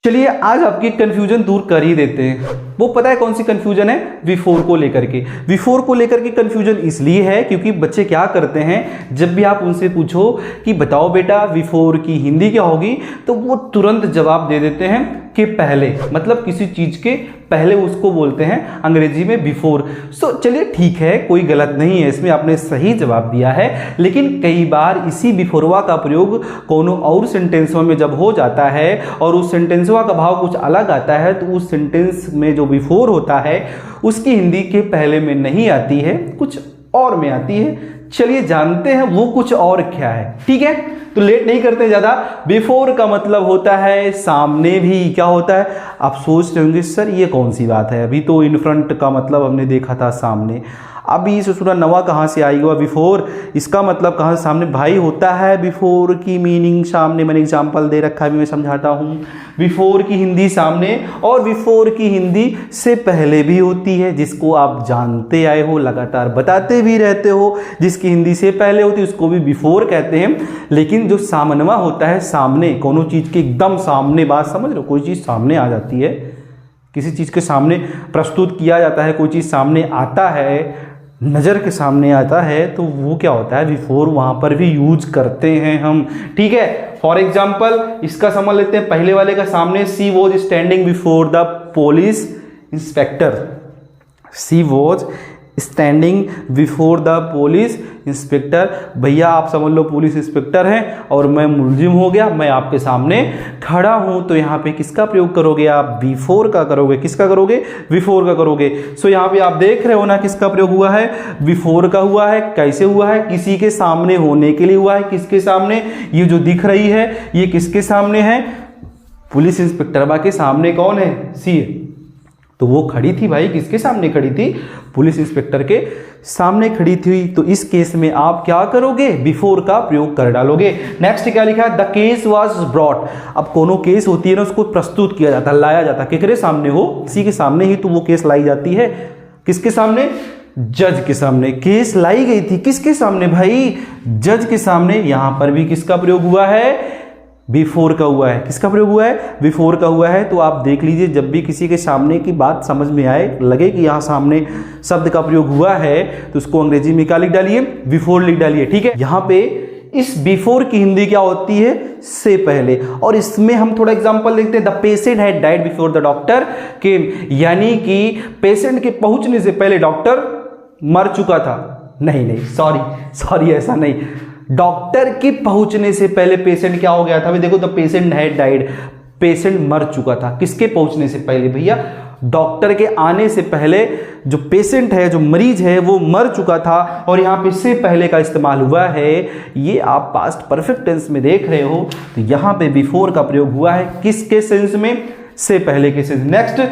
चलिए आज आपकी कंफ्यूजन दूर कर ही देते हैं। वो पता है कौन सी कंफ्यूजन है? V4 को लेकर के। V4 को लेकर के कंफ्यूजन इसलिए है क्योंकि बच्चे क्या करते हैं, जब भी आप उनसे पूछो कि बताओ बेटा V4 की हिंदी क्या होगी, तो वो तुरंत जवाब दे देते हैं कि पहले, मतलब किसी चीज के पहले उसको बोलते हैं अंग्रेजी में बिफोर। सो चलिए ठीक है, कोई गलत नहीं है इसमें, आपने सही जवाब दिया है। लेकिन कई बार इसी बिफोरवा का प्रयोग कोनो और सेंटेंसों में जब हो जाता है और उस सेंटेंसवा का भाव कुछ अलग आता है, तो उस सेंटेंस में जो बिफोर होता है उसकी हिंदी के पहले में नहीं आती है, कुछ और में आती है। चलिए जानते हैं वो कुछ और क्या है। ठीक है, तो लेट नहीं करते ज्यादा। बिफोर का मतलब होता है सामने भी। क्या होता है? आप सोच रहे होंगे सर ये कौन सी बात है, अभी तो इन फ्रंट का मतलब हमने देखा था सामने, अभी ससुरा नवा कहाँ से आएगा बिफोर, इसका मतलब कहाँ से सामने? भाई होता है बिफोर की मीनिंग सामने, मैंने एग्जांपल दे रखा है, मैं समझाता हूँ। बिफोर की हिंदी सामने, और बिफोर की हिंदी से पहले भी होती है, जिसको आप जानते आए हो, लगातार बताते भी रहते हो। जिसकी हिंदी से पहले होती है उसको भी बिफोर कहते हैं। लेकिन जो सामनवा होता है, सामने, कोनो चीज के एकदम सामने, बात समझ लो, कोई चीज सामने आ जाती है, किसी चीज के सामने प्रस्तुत किया जाता है, कोई चीज सामने आता है, नज़र के सामने आता है, तो वो क्या होता है? बिफोर वहाँ पर भी यूज करते हैं हम। ठीक है, फॉर एग्जाम्पल इसका समझ लेते हैं पहले वाले का सामने। She was standing before the police inspector. She was standing before the police inspector. भैया आप समझ लो पुलिस इंस्पेक्टर हैं और मैं मुलजिम हो गया, मैं आपके सामने खड़ा हूं, तो यहाँ पे किसका प्रयोग करोगे आप? बिफोर का करोगे। किसका करोगे? बिफोर का करोगे। सो यहाँ पे आप देख रहे हो ना किसका प्रयोग हुआ है? बिफोर का हुआ है। कैसे हुआ है? किसी के सामने होने के लिए हुआ है। किसके सामने? ये जो दिख रही है ये किसके सामने है? पुलिस इंस्पेक्टर के सामने। कौन है? सी। तो वो खड़ी थी भाई, किसके सामने खड़ी थी? पुलिस इंस्पेक्टर के सामने खड़ी थी। तो इस केस में आप क्या करोगे? बिफोर का प्रयोग कर डालोगे। नेक्स्ट क्या लिखा है? The case was brought. अब कोनो केस होती है ना, उसको प्रस्तुत किया जाता है, लाया जाता है। किसके सामने हो? किसी के सामने ही तो वो केस लाई जाती है। किसके सामने? जज के सामने केस लाई गई थी। किसके सामने भाई? जज के सामने। यहां पर भी किसका प्रयोग हुआ है? बिफोर का हुआ है। किसका प्रयोग हुआ है? बिफोर का हुआ है। तो आप देख लीजिए, जब भी किसी के सामने की बात समझ में आए, लगे कि यहाँ सामने शब्द का प्रयोग हुआ है, तो उसको अंग्रेजी में क्या लिख डालिए? बिफोर लिख डालिए। ठीक है, यहाँ पे इस बिफोर की हिंदी क्या होती है? से पहले। और इसमें हम थोड़ा एग्जांपल देखते हैं। The patient had died before the doctor केम, यानी कि पेशेंट के पहुंचने से पहले डॉक्टर मर चुका था। नहीं, सॉरी ऐसा नहीं, डॉक्टर के पहुंचने से पहले पेशेंट क्या हो गया था? देखो, the patient had died, patient मर चुका था। किसके पहुंचने से पहले भैया? डॉक्टर के आने से पहले जो पेशेंट है, जो मरीज है, वो मर चुका था। और यहाँ पे से पहले का इस्तेमाल हुआ है, ये आप पास्ट परफेक्ट टेंस में देख रहे हो, तो यहाँ पे बिफोर का प्रयोग हुआ है। किसके सेंस में? से पहले के sense. Next,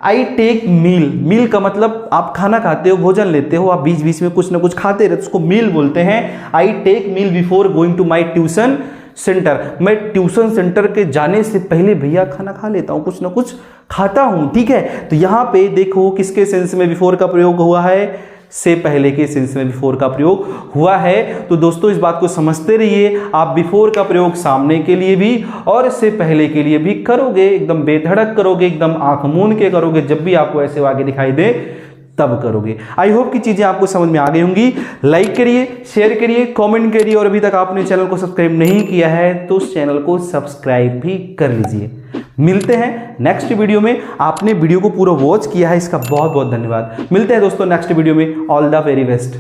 I take meal. Meal का मतलब आप खाना खाते हो, भोजन लेते हो, आप बीच बीच में कुछ ना कुछ खाते रहते, उसको मील बोलते हैं। I take meal before going to my tuition centre. मैं ट्यूशन सेंटर के जाने से पहले भैया खाना खा लेता हूं, कुछ ना कुछ खाता हूं। ठीक है, तो यहां पे देखो किसके सेंस में बिफोर का प्रयोग हुआ है? से पहले के सेंस में बिफोर का प्रयोग हुआ है। तो दोस्तों इस बात को समझते रहिए, आप बिफोर का प्रयोग सामने के लिए भी और से पहले के लिए भी करोगे, एकदम बेधड़क करोगे, एकदम आंख मूंद के करोगे। जब भी आपको ऐसे आगे दिखाई दे तब करोगे। आई होप कि चीजें आपको समझ में आ गई होंगी। लाइक करिए, शेयर करिए, कमेंट करिए, और अभी तक आपने चैनल को सब्सक्राइब नहीं किया है तो उस चैनल को सब्सक्राइब भी कर लीजिए। मिलते हैं नेक्स्ट वीडियो में। आपने वीडियो को पूरा वॉच किया है, इसका बहुत बहुत धन्यवाद। मिलते हैं दोस्तों नेक्स्ट वीडियो में। All the very best.